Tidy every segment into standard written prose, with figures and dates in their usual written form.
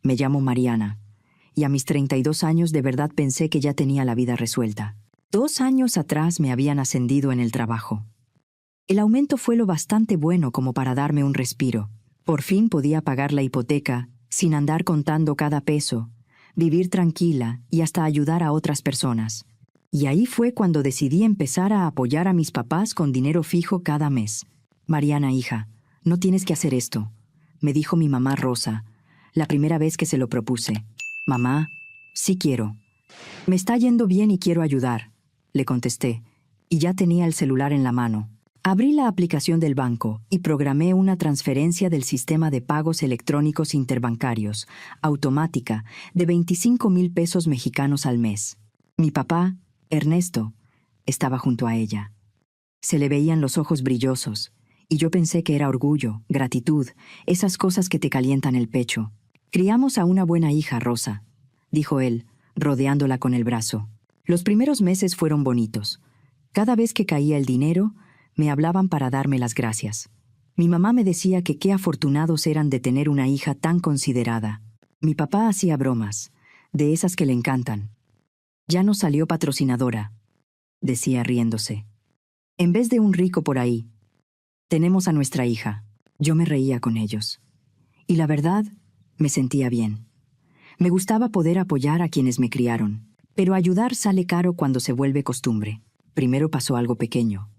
Me llamo Mariana, y a mis 32 años de verdad pensé que ya tenía la vida resuelta. 2 años atrás me habían ascendido en el trabajo. El aumento fue lo bastante bueno como para darme un respiro. Por fin podía pagar la hipoteca, sin andar contando cada peso, vivir tranquila y hasta ayudar a otras personas. Y ahí fue cuando decidí empezar a apoyar a mis papás con dinero fijo cada mes. Mariana, hija, no tienes que hacer esto, me dijo mi mamá Rosa, la primera vez que se lo propuse. Mamá, sí quiero. Me está yendo bien y quiero ayudar, le contesté, y ya tenía el celular en la mano. Abrí la aplicación del banco y programé una transferencia del sistema de pagos electrónicos interbancarios, automática, de 25,000 pesos mexicanos al mes. Mi papá, Ernesto, estaba junto a ella. Se le veían los ojos brillosos, y yo pensé que era orgullo, gratitud, esas cosas que te calientan el pecho. Criamos a una buena hija, Rosa, dijo él, rodeándola con el brazo. Los primeros meses fueron bonitos. Cada vez que caía el dinero, me hablaban para darme las gracias. Mi mamá me decía que qué afortunados eran de tener una hija tan considerada. Mi papá hacía bromas, de esas que le encantan. Ya nos salió patrocinadora, decía riéndose. En vez de un rico por ahí, tenemos a nuestra hija. Yo me reía con ellos. Y la verdad, me sentía bien. Me gustaba poder apoyar a quienes me criaron, pero ayudar sale caro cuando se vuelve costumbre. Primero pasó algo pequeño.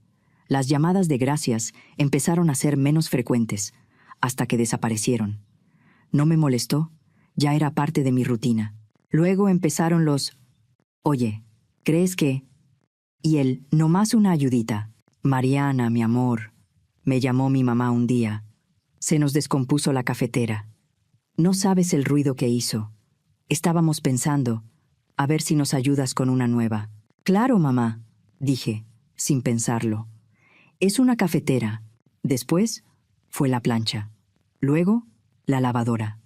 Las llamadas de gracias empezaron a ser menos frecuentes, hasta que desaparecieron. No me molestó, ya era parte de mi rutina. Luego empezaron los, oye, ¿crees que? Y el, nomás una ayudita. Mariana, mi amor, me llamó mi mamá un día. Se nos descompuso la cafetera. No sabes el ruido que hizo. Estábamos pensando, a ver si nos ayudas con una nueva. Claro, mamá, dije, sin pensarlo. Es una cafetera. Después fue la plancha. Luego, la lavadora.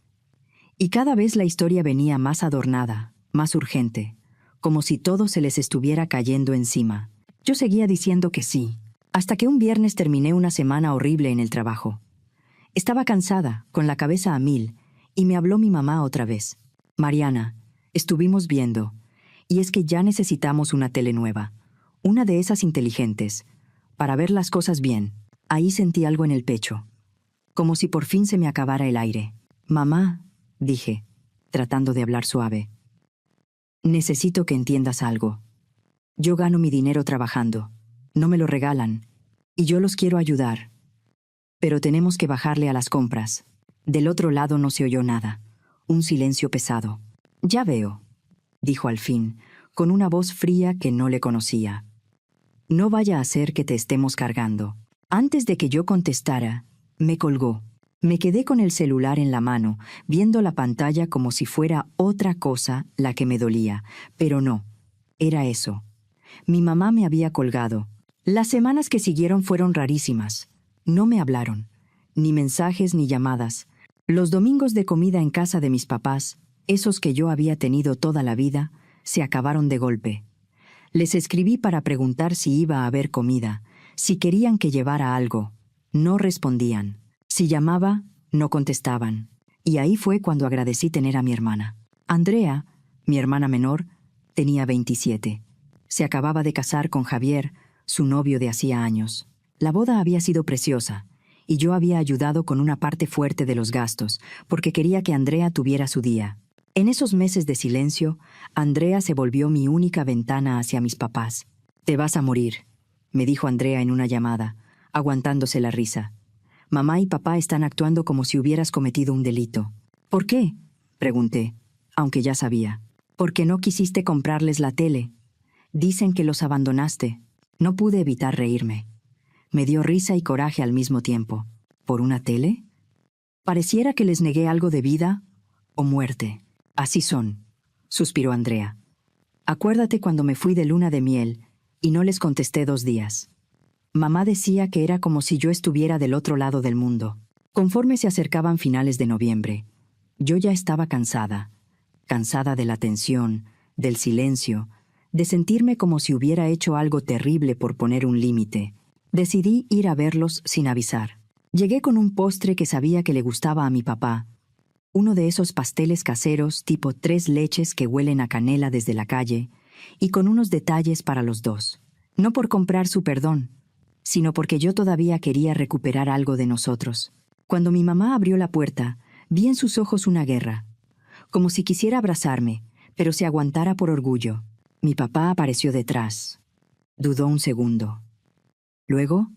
Y cada vez la historia venía más adornada, más urgente, como si todo se les estuviera cayendo encima. Yo seguía diciendo que sí, hasta que un viernes terminé una semana horrible en el trabajo. Estaba cansada, con la cabeza a mil, y me habló mi mamá otra vez. Mariana, estuvimos viendo, y es que ya necesitamos una tele nueva, una de esas inteligentes, para ver las cosas bien. Ahí sentí algo en el pecho, como si por fin se me acabara el aire. Mamá, dije, tratando de hablar suave, necesito que entiendas algo. Yo gano mi dinero trabajando, no me lo regalan, y yo los quiero ayudar. Pero tenemos que bajarle a las compras. Del otro lado no se oyó nada, un silencio pesado. Ya veo, dijo al fin, con una voz fría que no le conocía. No vaya a ser que te estemos cargando. Antes de que yo contestara, me colgó. Me quedé con el celular en la mano, viendo la pantalla como si fuera otra cosa la que me dolía, pero no, era eso. Mi mamá me había colgado. Las semanas que siguieron fueron rarísimas. No me hablaron, ni mensajes ni llamadas. Los domingos de comida en casa de mis papás, esos que yo había tenido toda la vida, se acabaron de golpe. Les escribí para preguntar si iba a haber comida, si querían que llevara algo. No respondían. Si llamaba, no contestaban. Y ahí fue cuando agradecí tener a mi hermana. Andrea, mi hermana menor, tenía 27. Se acababa de casar con Javier, su novio de hacía años. La boda había sido preciosa, y yo había ayudado con una parte fuerte de los gastos, porque quería que Andrea tuviera su día. En esos meses de silencio, Andrea se volvió mi única ventana hacia mis papás. «Te vas a morir», me dijo Andrea en una llamada, aguantándose la risa. «Mamá y papá están actuando como si hubieras cometido un delito». «¿Por qué?», pregunté, aunque ya sabía. «Porque no quisiste comprarles la tele. Dicen que los abandonaste». No pude evitar reírme. Me dio risa y coraje al mismo tiempo. ¿Por una tele? Pareciera que les negué algo de vida o muerte. Así son, suspiró Andrea. Acuérdate cuando me fui de luna de miel y no les contesté 2 días. Mamá decía que era como si yo estuviera del otro lado del mundo. Conforme se acercaban finales de noviembre, yo ya estaba cansada de la tensión, del silencio, de sentirme como si hubiera hecho algo terrible por poner un límite. Decidí ir a verlos sin avisar. Llegué con un postre que sabía que le gustaba a mi papá, Uno de esos pasteles caseros tipo 3 leches que huelen a canela desde la calle, y con unos detalles para los dos. No por comprar su perdón, sino porque yo todavía quería recuperar algo de nosotros. Cuando mi mamá abrió la puerta, vi en sus ojos una guerra, como si quisiera abrazarme, pero se aguantara por orgullo. Mi papá apareció detrás. Dudó un segundo. Luego,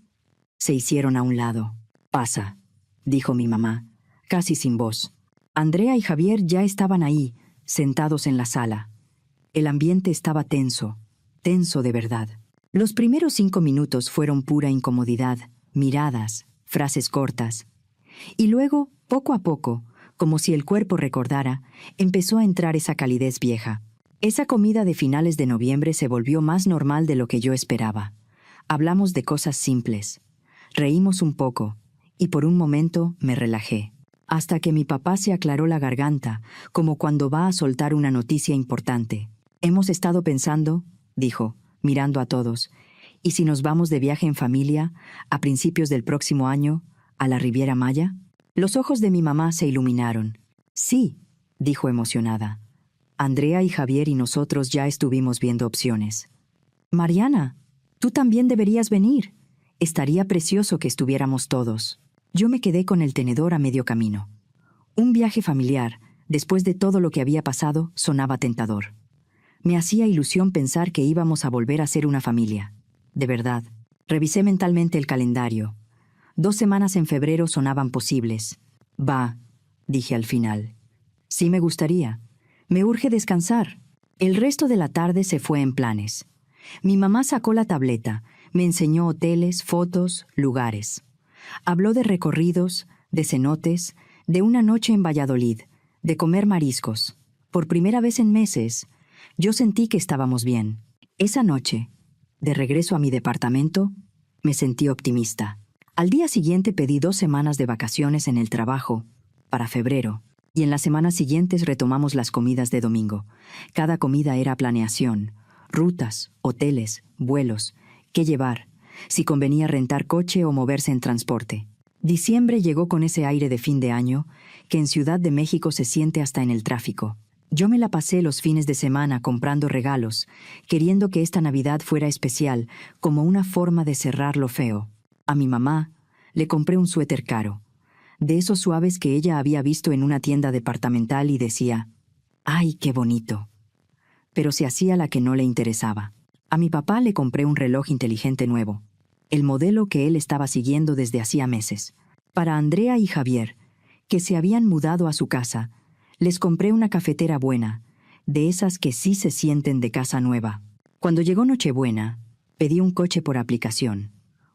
se hicieron a un lado. «Pasa», dijo mi mamá, casi sin voz. Andrea y Javier ya estaban ahí, sentados en la sala. El ambiente estaba tenso, tenso de verdad. Los primeros 5 minutos fueron pura incomodidad, miradas, frases cortas. Y luego, poco a poco, como si el cuerpo recordara, empezó a entrar esa calidez vieja. Esa comida de finales de noviembre se volvió más normal de lo que yo esperaba. Hablamos de cosas simples. Reímos un poco, y por un momento me relajé. Hasta que mi papá se aclaró la garganta, como cuando va a soltar una noticia importante. «Hemos estado pensando», dijo, mirando a todos, «¿y si nos vamos de viaje en familia, a principios del próximo año, a la Riviera Maya?» Los ojos de mi mamá se iluminaron. «Sí», dijo emocionada. «Andrea y Javier y nosotros ya estuvimos viendo opciones». «Mariana, tú también deberías venir. Estaría precioso que estuviéramos todos». Yo me quedé con el tenedor a medio camino. Un viaje familiar, después de todo lo que había pasado, sonaba tentador. Me hacía ilusión pensar que íbamos a volver a ser una familia. De verdad. Revisé mentalmente el calendario. 2 semanas en febrero sonaban posibles. «Va», dije al final. «Sí me gustaría. Me urge descansar». El resto de la tarde se fue en planes. Mi mamá sacó la tableta, me enseñó hoteles, fotos, lugares. Habló de recorridos, de cenotes, de una noche en Valladolid, de comer mariscos. Por primera vez en meses, yo sentí que estábamos bien. Esa noche, de regreso a mi departamento, me sentí optimista. Al día siguiente pedí 2 semanas de vacaciones en el trabajo, para febrero, y en las semanas siguientes retomamos las comidas de domingo. Cada comida era planeación, rutas, hoteles, vuelos, qué llevar, si convenía rentar coche o moverse en transporte. Diciembre llegó con ese aire de fin de año que en Ciudad de México se siente hasta en el tráfico. Yo me la pasé los fines de semana comprando regalos, queriendo que esta Navidad fuera especial, como una forma de cerrar lo feo. A mi mamá le compré un suéter caro, de esos suaves que ella había visto en una tienda departamental y decía, «¡Ay, qué bonito!». Pero se hacía la que no le interesaba. A mi papá le compré un reloj inteligente nuevo, el modelo que él estaba siguiendo desde hacía meses. Para Andrea y Javier, que se habían mudado a su casa, les compré una cafetera buena, de esas que sí se sienten de casa nueva. Cuando llegó Nochebuena, pedí un coche por aplicación,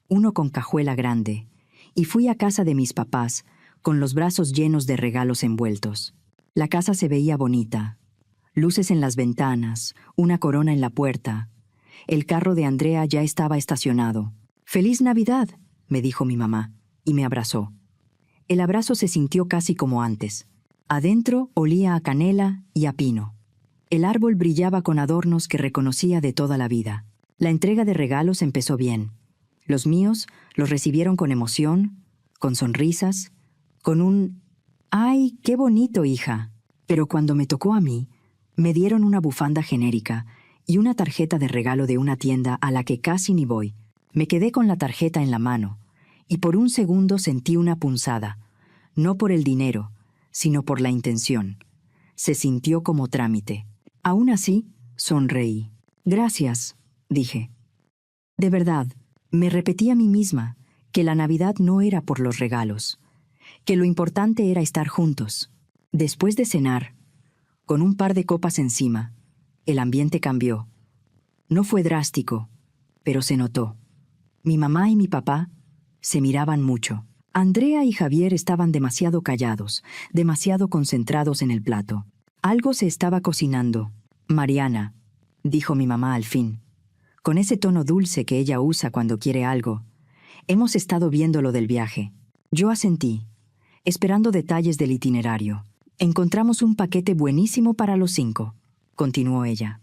uno con cajuela grande, y fui a casa de mis papás con los brazos llenos de regalos envueltos. La casa se veía bonita, luces en las ventanas, una corona en la puerta. El carro de Andrea ya estaba estacionado. «¡Feliz Navidad!», me dijo mi mamá, y me abrazó. El abrazo se sintió casi como antes. Adentro olía a canela y a pino. El árbol brillaba con adornos que reconocía de toda la vida. La entrega de regalos empezó bien. Los míos los recibieron con emoción, con sonrisas, con un «¡Ay, qué bonito, hija!». Pero cuando me tocó a mí, me dieron una bufanda genérica y una tarjeta de regalo de una tienda a la que casi ni voy. Me quedé con la tarjeta en la mano, y por un segundo sentí una punzada, no por el dinero, sino por la intención. Se sintió como trámite. Aún así, sonreí. «Gracias», dije. De verdad, me repetí a mí misma que la Navidad no era por los regalos, que lo importante era estar juntos. Después de cenar, con un par de copas encima, el ambiente cambió. No fue drástico, pero se notó. Mi mamá y mi papá se miraban mucho. Andrea y Javier estaban demasiado callados, demasiado concentrados en el plato. Algo se estaba cocinando. «Mariana», dijo mi mamá al fin, con ese tono dulce que ella usa cuando quiere algo, «hemos estado viendo lo del viaje». Yo asentí, esperando detalles del itinerario. «Encontramos un paquete buenísimo para los 5», continuó ella.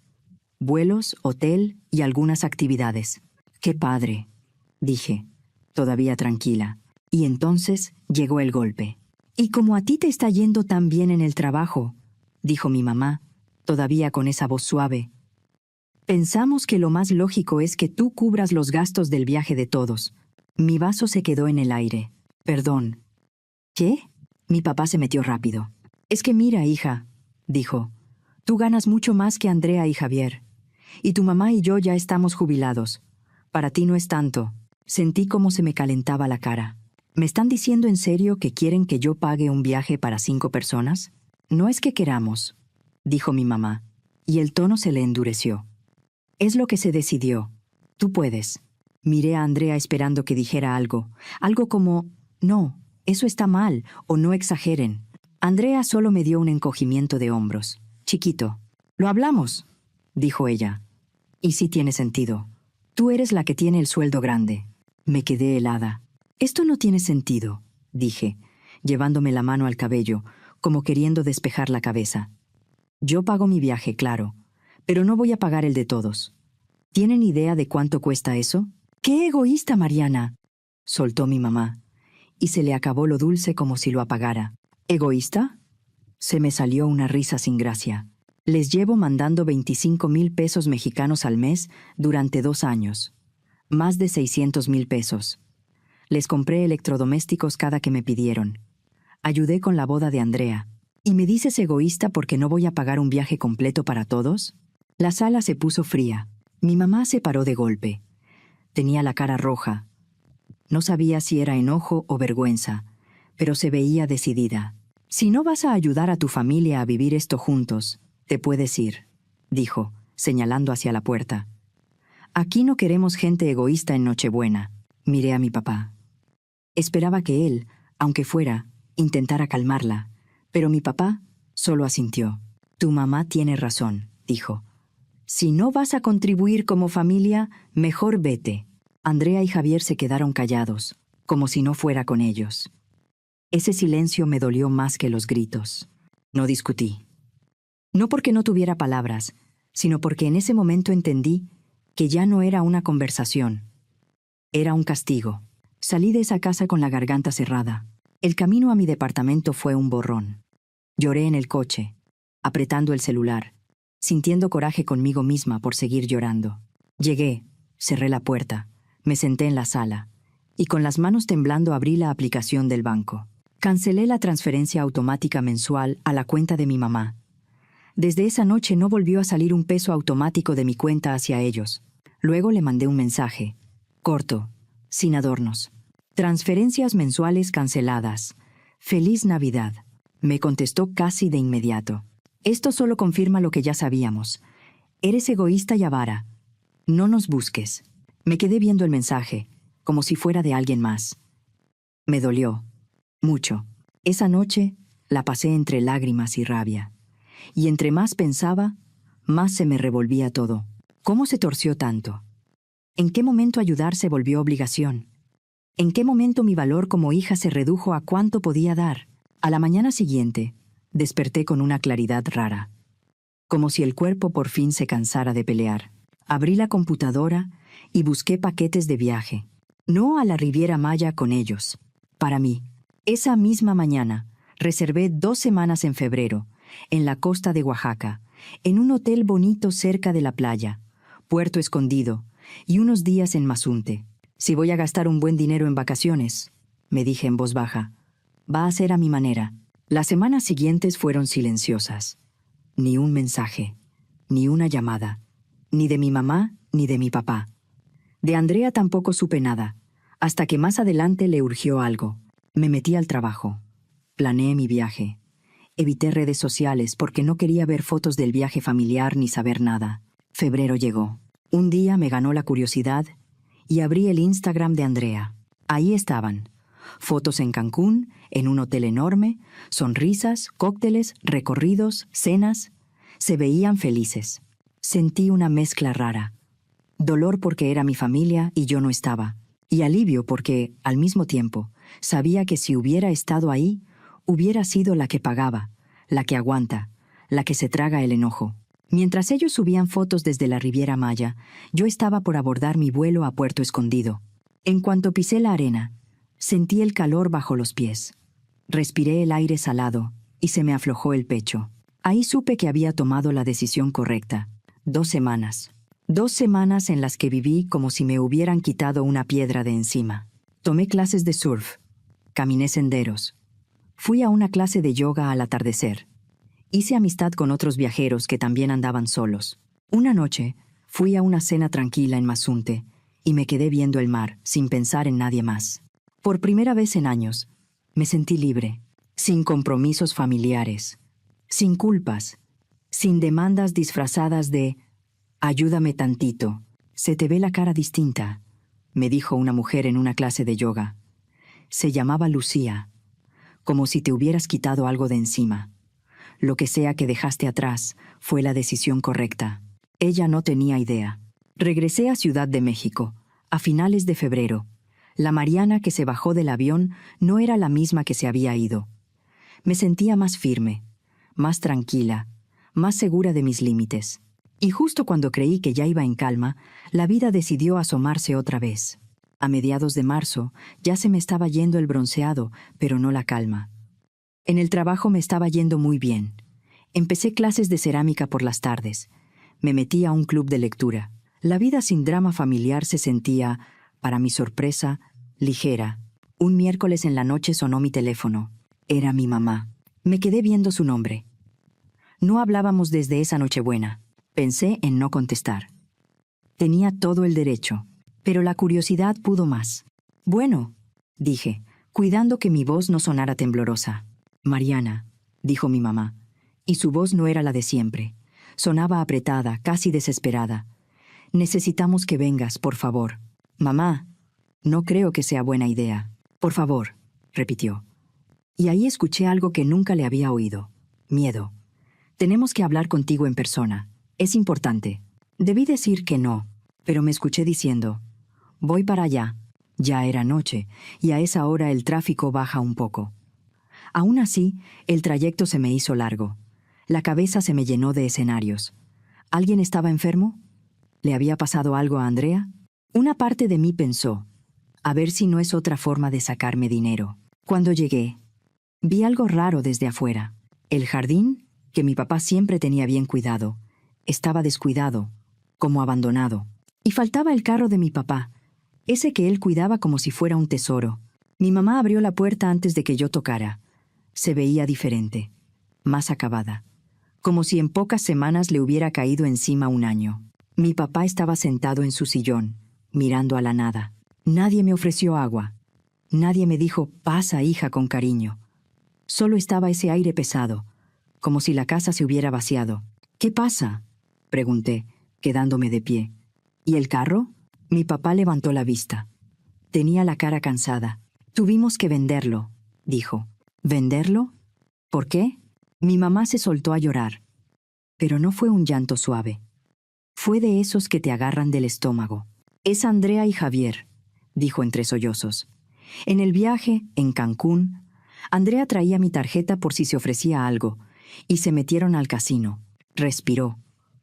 «Vuelos, hotel y algunas actividades». «¡Qué padre!», dije, todavía tranquila. Y entonces llegó el golpe. Y como a ti te está yendo tan bien en el trabajo, dijo mi mamá, todavía con esa voz suave, pensamos que lo más lógico es que tú cubras los gastos del viaje de todos. Mi vaso se quedó en el aire. Perdón. ¿Qué? Mi papá se metió rápido. Es que mira, hija, dijo, tú ganas mucho más que Andrea y Javier. Y tu mamá y yo ya estamos jubilados. Para ti no es tanto. Sentí cómo se me calentaba la cara. ¿Me están diciendo en serio que quieren que yo pague un viaje para 5 personas? No es que queramos, dijo mi mamá, y el tono se le endureció. Es lo que se decidió. Tú puedes. Miré a Andrea esperando que dijera algo como, no, eso está mal, o no exageren. Andrea solo me dio un encogimiento de hombros. Chiquito, lo hablamos, dijo ella. Y sí tiene sentido. Tú eres la que tiene el sueldo grande. Me quedé helada. Esto no tiene sentido, dije, llevándome la mano al cabello, como queriendo despejar la cabeza. Yo pago mi viaje, claro, pero no voy a pagar el de todos. ¿Tienen idea de cuánto cuesta eso? ¡Qué egoísta, Mariana!, soltó mi mamá, y se le acabó lo dulce como si lo apagara. ¿Egoísta? Se me salió una risa sin gracia. Les llevo mandando 25,000 pesos mexicanos al mes durante 2 años. Más de 600,000 pesos. Les compré electrodomésticos cada que me pidieron. Ayudé con la boda de Andrea. ¿Y me dices egoísta porque no voy a pagar un viaje completo para todos? La sala se puso fría. Mi mamá se paró de golpe. Tenía la cara roja. No sabía si era enojo o vergüenza, pero se veía decidida. Si no vas a ayudar a tu familia a vivir esto juntos, te puedes ir, dijo, señalando hacia la puerta. Aquí no queremos gente egoísta en Nochebuena. Miré a mi papá. Esperaba que él, aunque fuera, intentara calmarla, pero mi papá solo asintió. Tu mamá tiene razón, dijo. Si no vas a contribuir como familia, mejor vete. Andrea y Javier se quedaron callados, como si no fuera con ellos. Ese silencio me dolió más que los gritos. No discutí. No porque no tuviera palabras, sino porque en ese momento entendí que ya no era una conversación. Era un castigo. Salí de esa casa con la garganta cerrada. El camino a mi departamento fue un borrón. Lloré en el coche, apretando el celular, sintiendo coraje conmigo misma por seguir llorando. Llegué, cerré la puerta, me senté en la sala, y con las manos temblando abrí la aplicación del banco. Cancelé la transferencia automática mensual a la cuenta de mi mamá. Desde esa noche no volvió a salir un peso automático de mi cuenta hacia ellos. Luego le mandé un mensaje, corto, sin adornos. Transferencias mensuales canceladas. Feliz Navidad. Me contestó casi de inmediato. Esto solo confirma lo que ya sabíamos. Eres egoísta y avara. No nos busques. Me quedé viendo el mensaje, como si fuera de alguien más. Me dolió. Mucho. Esa noche la pasé entre lágrimas y rabia. Y entre más pensaba, más se me revolvía todo. ¿Cómo se torció tanto? ¿En qué momento ayudar se volvió obligación? ¿En qué momento mi valor como hija se redujo a cuánto podía dar? A la mañana siguiente, desperté con una claridad rara. Como si el cuerpo por fin se cansara de pelear. Abrí la computadora y busqué paquetes de viaje. No a la Riviera Maya con ellos. Para mí. Esa misma mañana, reservé 2 semanas en febrero, en la costa de Oaxaca, en un hotel bonito cerca de la playa, Puerto Escondido, y unos días en Mazunte. Si voy a gastar un buen dinero en vacaciones, me dije en voz baja, va a ser a mi manera. Las semanas siguientes fueron silenciosas. Ni un mensaje, ni una llamada, ni de mi mamá ni de mi papá. De Andrea tampoco supe nada, hasta que más adelante le urgió algo. Me metí al trabajo. Planeé mi viaje. Evité redes sociales porque no quería ver fotos del viaje familiar ni saber nada. Febrero llegó. Un día me ganó la curiosidad y abrí el Instagram de Andrea. Ahí estaban. Fotos en Cancún, en un hotel enorme, sonrisas, cócteles, recorridos, cenas. Se veían felices. Sentí una mezcla rara. Dolor porque era mi familia y yo no estaba. Y alivio porque, al mismo tiempo, sabía que si hubiera estado ahí, hubiera sido la que pagaba, la que aguanta, la que se traga el enojo. Mientras ellos subían fotos desde la Riviera Maya, yo estaba por abordar mi vuelo a Puerto Escondido. En cuanto pisé la arena, sentí el calor bajo los pies. Respiré el aire salado y se me aflojó el pecho. Ahí supe que había tomado la decisión correcta. 2 semanas. 2 semanas en las que viví como si me hubieran quitado una piedra de encima. Tomé clases de surf. Caminé senderos. Fui a una clase de yoga al atardecer. Hice amistad con otros viajeros que también andaban solos. Una noche, fui a una cena tranquila en Mazunte y me quedé viendo el mar sin pensar en nadie más. Por primera vez en años, me sentí libre, sin compromisos familiares, sin culpas, sin demandas disfrazadas de «ayúdame tantito, se te ve la cara distinta», me dijo una mujer en una clase de yoga. Se llamaba Lucía, como si te hubieras quitado algo de encima. Lo que sea que dejaste atrás fue la decisión correcta. Ella no tenía idea. Regresé a Ciudad de México, a finales de febrero. La Mariana que se bajó del avión no era la misma que se había ido. Me sentía más firme, más tranquila, más segura de mis límites. Y justo cuando creí que ya iba en calma, la vida decidió asomarse otra vez. A mediados de marzo ya se me estaba yendo el bronceado, pero no la calma. En el trabajo me estaba yendo muy bien. Empecé clases de cerámica por las tardes. Me metí a un club de lectura. La vida sin drama familiar se sentía, para mi sorpresa, ligera. Un miércoles en la noche sonó mi teléfono. Era mi mamá. Me quedé viendo su nombre. No hablábamos desde esa Nochebuena. Pensé en no contestar. Tenía todo el derecho, pero la curiosidad pudo más. «Bueno», dije, cuidando que mi voz no sonara temblorosa. «Mariana», dijo mi mamá, y su voz no era la de siempre. Sonaba apretada, casi desesperada. «Necesitamos que vengas, por favor». «Mamá, no creo que sea buena idea». «Por favor», repitió. Y ahí escuché algo que nunca le había oído. Miedo. «Tenemos que hablar contigo en persona. Es importante». Debí decir que no, pero me escuché diciendo, «Voy para allá». Ya era noche, y a esa hora el tráfico baja un poco. Aún así, el trayecto se me hizo largo. La cabeza se me llenó de escenarios. ¿Alguien estaba enfermo? ¿Le había pasado algo a Andrea? Una parte de mí pensó, a ver si no es otra forma de sacarme dinero. Cuando llegué, vi algo raro desde afuera. El jardín, que mi papá siempre tenía bien cuidado, estaba descuidado, como abandonado. Y faltaba el carro de mi papá, ese que él cuidaba como si fuera un tesoro. Mi mamá abrió la puerta antes de que yo tocara. Se veía diferente, más acabada, como si en pocas semanas le hubiera caído encima un año. Mi papá estaba sentado en su sillón, mirando a la nada. Nadie me ofreció agua. Nadie me dijo, «Pasa, hija», con cariño. Solo estaba ese aire pesado, como si la casa se hubiera vaciado. «¿Qué pasa?», pregunté, quedándome de pie. «¿Y el carro?». Mi papá levantó la vista. Tenía la cara cansada. «Tuvimos que venderlo», dijo. «¿Venderlo? ¿Por qué?». Mi mamá se soltó a llorar. Pero no fue un llanto suave. Fue de esos que te agarran del estómago. «Es Andrea y Javier», dijo entre sollozos. En el viaje, en Cancún, Andrea traía mi tarjeta por si se ofrecía algo, y se metieron al casino. Respiró,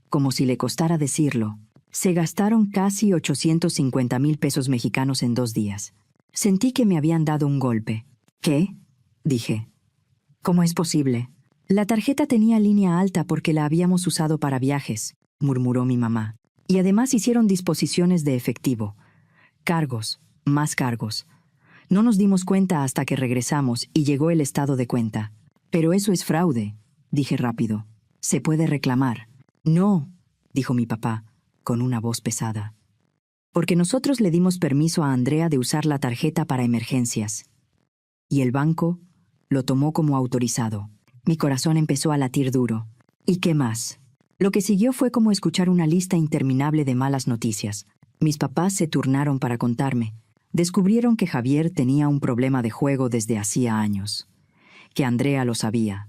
como si le costara decirlo. Se gastaron casi 850,000 pesos mexicanos en 2 días. Sentí que me habían dado un golpe. «¿Qué?», dije. «¿Cómo es posible?». «La tarjeta tenía línea alta porque la habíamos usado para viajes», murmuró mi mamá. «Y además hicieron disposiciones de efectivo. Cargos, más cargos. No nos dimos cuenta hasta que regresamos y llegó el estado de cuenta». «Pero eso es fraude», dije rápido. «Se puede reclamar». «No», dijo mi papá, con una voz pesada. «Porque nosotros le dimos permiso a Andrea de usar la tarjeta para emergencias. Y el banco lo tomó como autorizado». Mi corazón empezó a latir duro. ¿Y qué más? Lo que siguió fue como escuchar una lista interminable de malas noticias. Mis papás se turnaron para contarme. Descubrieron que Javier tenía un problema de juego desde hacía años. Que Andrea lo sabía.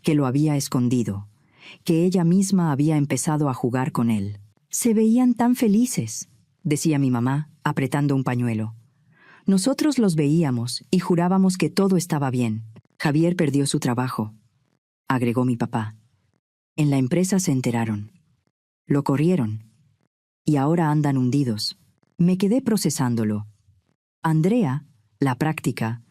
Que lo había escondido. Que ella misma había empezado a jugar con él. «Se veían tan felices», decía mi mamá, apretando un pañuelo. «Nosotros los veíamos y jurábamos que todo estaba bien». «Javier perdió su trabajo», agregó mi papá. «En la empresa se enteraron. Lo corrieron. Y ahora andan hundidos». Me quedé procesándolo. Andrea, la práctica,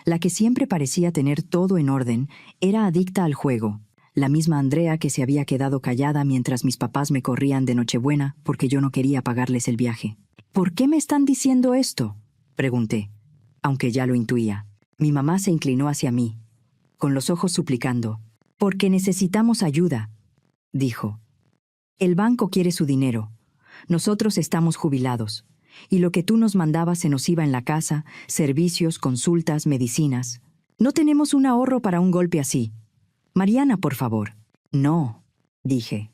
La que siempre parecía tener todo en orden era adicta al juego, la misma Andrea que se había quedado callada mientras mis papás me corrían de Nochebuena porque yo no quería pagarles el viaje. ¿Por qué me están diciendo esto?, pregunté, aunque ya lo intuía. Mi mamá se inclinó hacia mí, con los ojos suplicando. «Porque necesitamos ayuda», dijo. «El banco quiere su dinero. Nosotros estamos jubilados. Y lo que tú nos mandabas se nos iba en la casa, servicios, consultas, medicinas. No tenemos un ahorro para un golpe así. Mariana, por favor». «No», dije.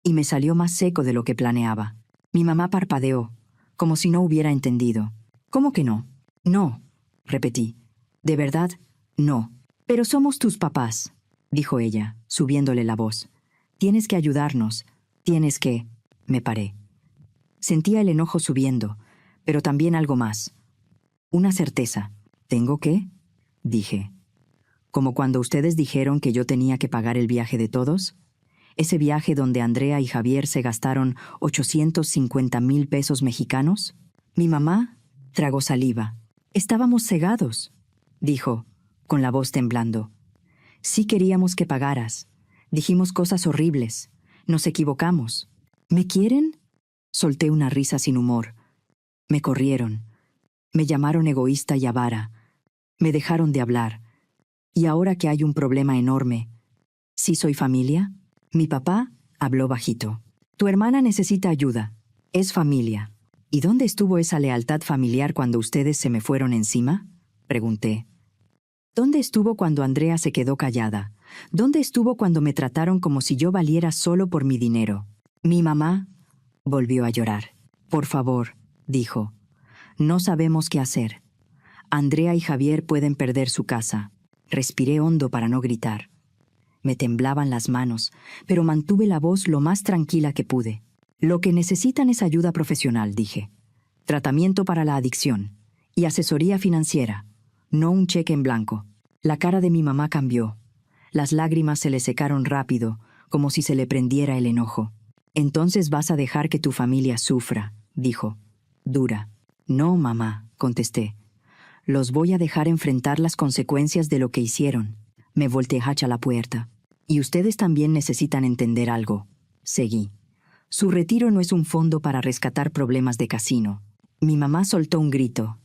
Y me salió más seco de lo que planeaba. Mi mamá parpadeó, como si no hubiera entendido. «¿Cómo que no?» «No», repetí. «De verdad, no». «Pero somos tus papás», dijo ella, subiéndole la voz. «Tienes que ayudarnos. Tienes que...» Me paré. Sentía el enojo subiendo, pero también algo más. Una certeza. «¿Tengo que?», dije. «Como cuando ustedes dijeron que yo tenía que pagar el viaje de todos. Ese viaje donde Andrea y Javier se gastaron 850,000 pesos mexicanos». Mi mamá tragó saliva. «Estábamos cegados», dijo, con la voz temblando. «Sí queríamos que pagaras. Dijimos cosas horribles. Nos equivocamos. ¿Me quieren?». Solté una risa sin humor. Me corrieron. Me llamaron egoísta y avara. Me dejaron de hablar. Y ahora que hay un problema enorme, ¿sí soy familia? Mi papá habló bajito. «Tu hermana necesita ayuda. Es familia». «¿Y dónde estuvo esa lealtad familiar cuando ustedes se me fueron encima?», pregunté. «¿Dónde estuvo cuando Andrea se quedó callada? ¿Dónde estuvo cuando me trataron como si yo valiera solo por mi dinero?». Mi mamá volvió a llorar. «Por favor», dijo. «No sabemos qué hacer. Andrea y Javier pueden perder su casa». Respiré hondo para no gritar. Me temblaban las manos, pero mantuve la voz lo más tranquila que pude. «Lo que necesitan es ayuda profesional», dije. «Tratamiento para la adicción y asesoría financiera, no un cheque en blanco». La cara de mi mamá cambió. Las lágrimas se le secaron rápido, como si se le prendiera el enojo. «Entonces vas a dejar que tu familia sufra», dijo, dura. «No, mamá», contesté. «Los voy a dejar enfrentar las consecuencias de lo que hicieron». Me volteé hacia la puerta. «Y ustedes también necesitan entender algo», seguí. «Su retiro no es un fondo para rescatar problemas de casino». Mi mamá soltó un grito,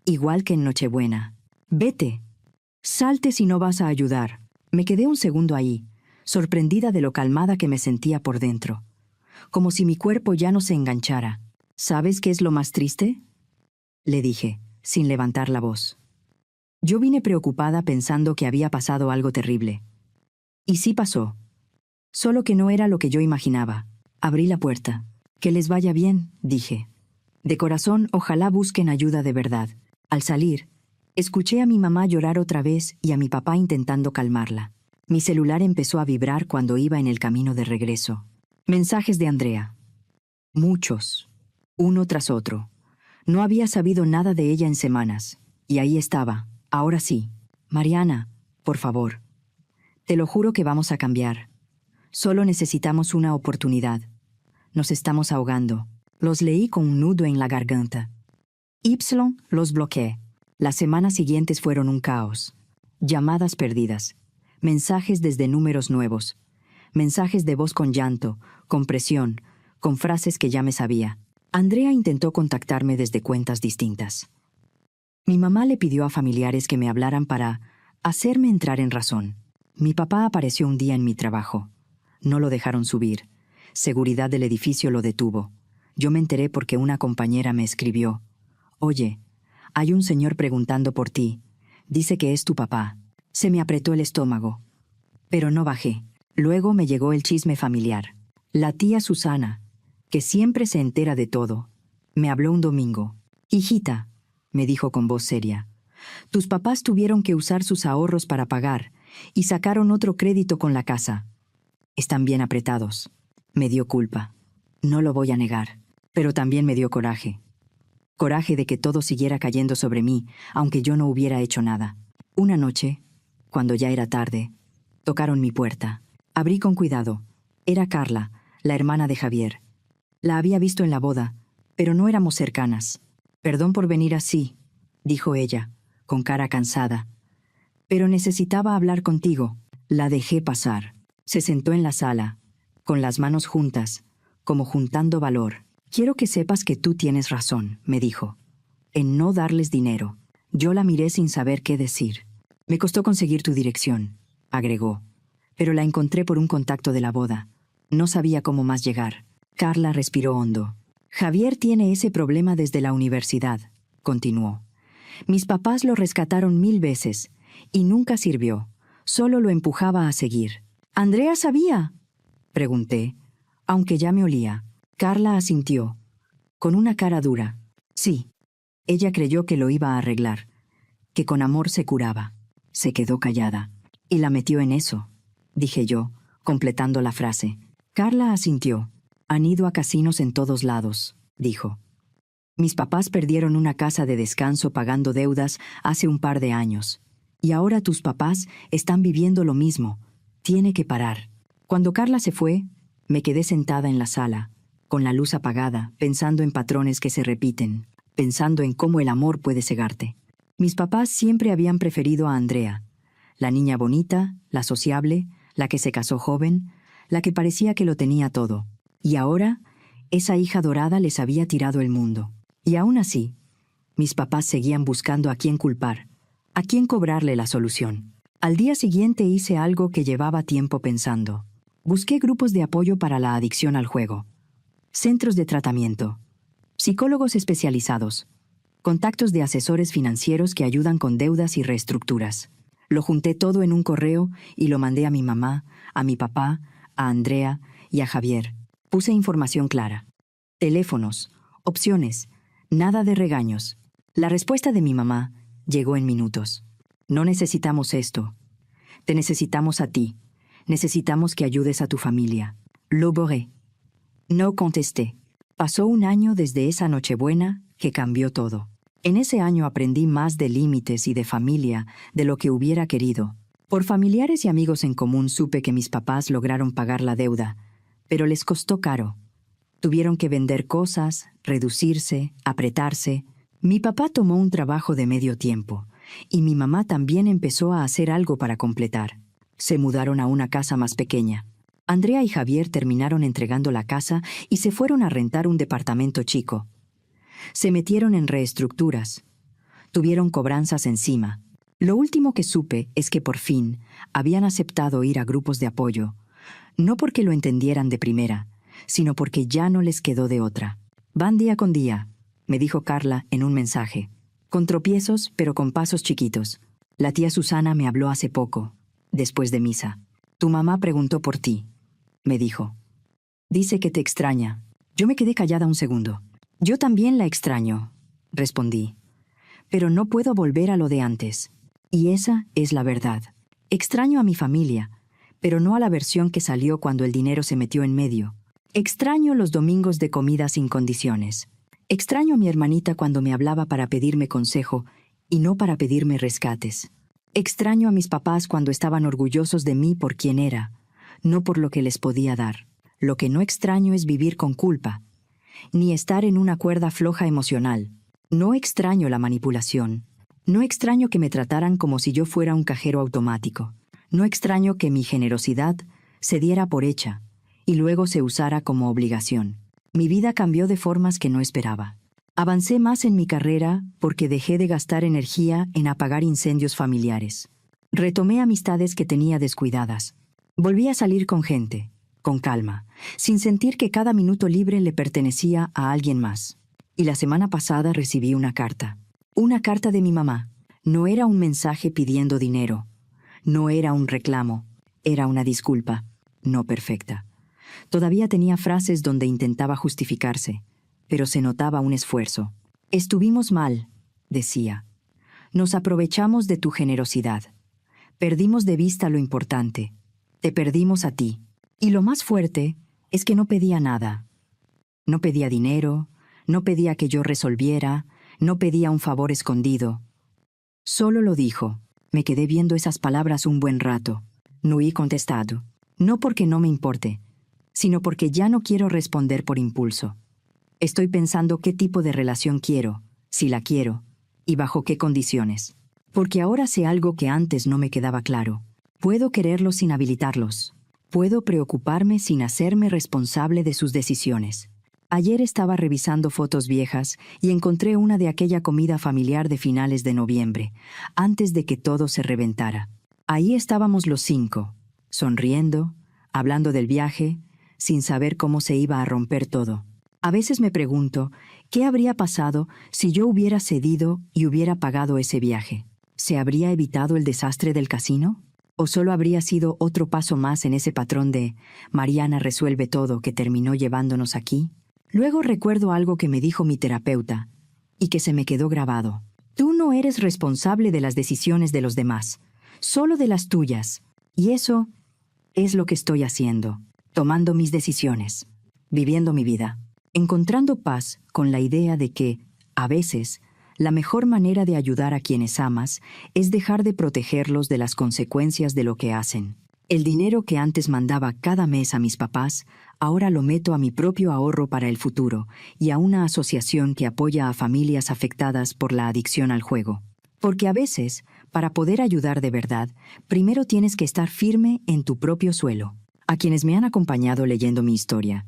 igual que en Nochebuena. «Vete. Salte si no vas a ayudar». Me quedé un segundo ahí, sorprendida de lo calmada que me sentía por dentro. Como si mi cuerpo ya no se enganchara. «¿Sabes qué es lo más triste?», le dije, sin levantar la voz. Yo vine preocupada pensando que había pasado algo terrible. Y sí pasó. Solo que no era lo que yo imaginaba. Abrí la puerta. «Que les vaya bien», dije. De corazón, ojalá busquen ayuda de verdad. Al salir, escuché a mi mamá llorar otra vez y a mi papá intentando calmarla. Mi celular empezó a vibrar cuando iba en el camino de regreso. Mensajes de Andrea. Muchos. Uno tras otro. No había sabido nada de ella en semanas. Y ahí estaba. Ahora sí. «Mariana, por favor. Te lo juro que vamos a cambiar. Solo necesitamos una oportunidad. Nos estamos ahogando». Los leí con un nudo en la garganta. Los bloqueé. Las semanas siguientes fueron un caos. Llamadas perdidas. Mensajes desde números nuevos. Mensajes de voz con llanto, con presión, con frases que ya me sabía. Andrea intentó contactarme desde cuentas distintas. Mi mamá le pidió a familiares que me hablaran para hacerme entrar en razón. Mi papá apareció un día en mi trabajo. No lo dejaron subir. Seguridad del edificio lo detuvo. Yo me enteré porque una compañera me escribió. «Oye, hay un señor preguntando por ti. Dice que es tu papá». Se me apretó el estómago. Pero no bajé. Luego me llegó el chisme familiar. La tía Susana, que siempre se entera de todo, me habló un domingo. «Hijita», me dijo con voz seria, «tus papás tuvieron que usar sus ahorros para pagar y sacaron otro crédito con la casa. Están bien apretados». Me dio culpa. No lo voy a negar. Pero también me dio coraje. Coraje de que todo siguiera cayendo sobre mí, aunque yo no hubiera hecho nada. Una noche, cuando ya era tarde, tocaron mi puerta. Abrí con cuidado. Era Carla, la hermana de Javier. La había visto en la boda, pero no éramos cercanas. «Perdón por venir así», dijo ella, con cara cansada. Pero necesitaba hablar contigo. La dejé pasar. Se sentó en la sala, con las manos juntas, como juntando valor. Quiero que sepas que tú tienes razón, me dijo, en no darles dinero. Yo la miré sin saber qué decir. Me costó conseguir tu dirección, agregó, pero la encontré por un contacto de la boda. No sabía cómo más llegar. Carla respiró hondo. Javier tiene ese problema desde la universidad, continuó. Mis papás lo rescataron 1000 veces, y nunca sirvió. Solo lo empujaba a seguir. ¿Andrea sabía?, pregunté, aunque ya me olía. Carla asintió, con una cara dura. Sí. Ella creyó que lo iba a arreglar, que con amor se curaba. Se quedó callada. Y la metió en eso, dije yo, completando la frase. Carla asintió. Han ido a casinos en todos lados, dijo. Mis papás perdieron una casa de descanso pagando deudas hace un par de años. Y ahora tus papás están viviendo lo mismo. Tiene que parar. Cuando Carla se fue, me quedé sentada en la sala, con la luz apagada, pensando en patrones que se repiten, pensando en cómo el amor puede cegarte. Mis papás siempre habían preferido a Andrea, la niña bonita, la sociable, la que se casó joven, la que parecía que lo tenía todo. Y ahora, esa hija dorada les había tirado el mundo. Y aún así, mis papás seguían buscando a quién culpar, a quién cobrarle la solución. Al día siguiente hice algo que llevaba tiempo pensando. Busqué grupos de apoyo para la adicción al juego, centros de tratamiento, psicólogos especializados, contactos de asesores financieros que ayudan con deudas y reestructuras. Lo junté todo en un correo y lo mandé a mi mamá, a mi papá, a Andrea y a Javier. Puse información clara. Teléfonos, opciones, nada de regaños. La respuesta de mi mamá llegó en minutos. No necesitamos esto. Te necesitamos a ti. Necesitamos que ayudes a tu familia. Lo borré. No contesté. Pasó un año desde esa Nochebuena que cambió todo. En ese año aprendí más de límites y de familia de lo que hubiera querido. Por familiares y amigos en común supe que mis papás lograron pagar la deuda, pero les costó caro. Tuvieron que vender cosas, reducirse, apretarse. Mi papá tomó un trabajo de medio tiempo, y mi mamá también empezó a hacer algo para completar. Se mudaron a una casa más pequeña. Andrea y Javier terminaron entregando la casa y se fueron a rentar un departamento chico. Se metieron en reestructuras. Tuvieron cobranzas encima. Lo último que supe es que por fin habían aceptado ir a grupos de apoyo, no porque lo entendieran de primera, sino porque ya no les quedó de otra. Van día con día, me dijo Carla en un mensaje, con tropiezos pero con pasos chiquitos. La tía Susana me habló hace poco, después de misa. Tu mamá preguntó por ti, me dijo. Dice que te extraña. Yo me quedé callada un segundo. Yo también la extraño, respondí. Pero no puedo volver a lo de antes. Y esa es la verdad. Extraño a mi familia, pero no a la versión que salió cuando el dinero se metió en medio. Extraño los domingos de comida sin condiciones. Extraño a mi hermanita cuando me hablaba para pedirme consejo y no para pedirme rescates. Extraño a mis papás cuando estaban orgullosos de mí por quien era, no por lo que les podía dar. Lo que no extraño es vivir con culpa, ni estar en una cuerda floja emocional. No extraño la manipulación. No extraño que me trataran como si yo fuera un cajero automático. No extraño que mi generosidad se diera por hecha y luego se usara como obligación. Mi vida cambió de formas que no esperaba. Avancé más en mi carrera porque dejé de gastar energía en apagar incendios familiares. Retomé amistades que tenía descuidadas. Volví a salir con gente, con calma, sin sentir que cada minuto libre le pertenecía a alguien más. Y la semana pasada recibí una carta. Una carta de mi mamá. No era un mensaje pidiendo dinero. No era un reclamo. Era una disculpa, no perfecta. Todavía tenía frases donde intentaba justificarse, pero se notaba un esfuerzo. Estuvimos mal, decía. Nos aprovechamos de tu generosidad. Perdimos de vista lo importante. Te perdimos a ti. Y lo más fuerte es que no pedía nada. No pedía dinero, no pedía que yo resolviera, no pedía un favor escondido. Solo lo dijo. Me quedé viendo esas palabras un buen rato. No he contestado. No porque no me importe, sino porque ya no quiero responder por impulso. Estoy pensando qué tipo de relación quiero, si la quiero, y bajo qué condiciones. Porque ahora sé algo que antes no me quedaba claro. Puedo quererlos sin habilitarlos. Puedo preocuparme sin hacerme responsable de sus decisiones. Ayer estaba revisando fotos viejas y encontré una de aquella comida familiar de finales de noviembre, antes de que todo se reventara. Ahí estábamos los 5, sonriendo, hablando del viaje, sin saber cómo se iba a romper todo. A veces me pregunto, ¿qué habría pasado si yo hubiera cedido y hubiera pagado ese viaje? ¿Se habría evitado el desastre del casino? ¿O solo habría sido otro paso más en ese patrón de Mariana resuelve todo que terminó llevándonos aquí? Luego recuerdo algo que me dijo mi terapeuta y que se me quedó grabado. Tú no eres responsable de las decisiones de los demás, solo de las tuyas. Y eso es lo que estoy haciendo, tomando mis decisiones, viviendo mi vida, encontrando paz con la idea de que, a veces, la mejor manera de ayudar a quienes amas es dejar de protegerlos de las consecuencias de lo que hacen. El dinero que antes mandaba cada mes a mis papás, ahora lo meto a mi propio ahorro para el futuro y a una asociación que apoya a familias afectadas por la adicción al juego. Porque a veces, para poder ayudar de verdad, primero tienes que estar firme en tu propio suelo. A quienes me han acompañado leyendo mi historia,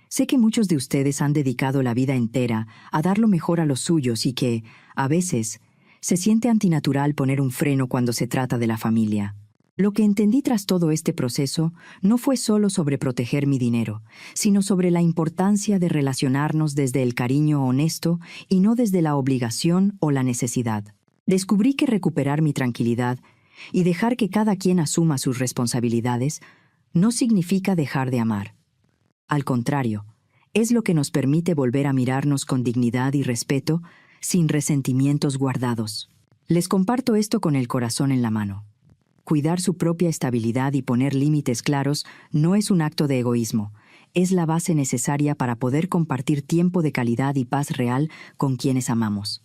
sé que muchos de ustedes han dedicado la vida entera a dar lo mejor a los suyos y que, a veces, se siente antinatural poner un freno cuando se trata de la familia. Lo que entendí tras todo este proceso no fue solo sobre proteger mi dinero, sino sobre la importancia de relacionarnos desde el cariño honesto y no desde la obligación o la necesidad. Descubrí que recuperar mi tranquilidad y dejar que cada quien asuma sus responsabilidades no significa dejar de amar. Al contrario, es lo que nos permite volver a mirarnos con dignidad y respeto, sin resentimientos guardados. Les comparto esto con el corazón en la mano. Cuidar su propia estabilidad y poner límites claros no es un acto de egoísmo, es la base necesaria para poder compartir tiempo de calidad y paz real con quienes amamos.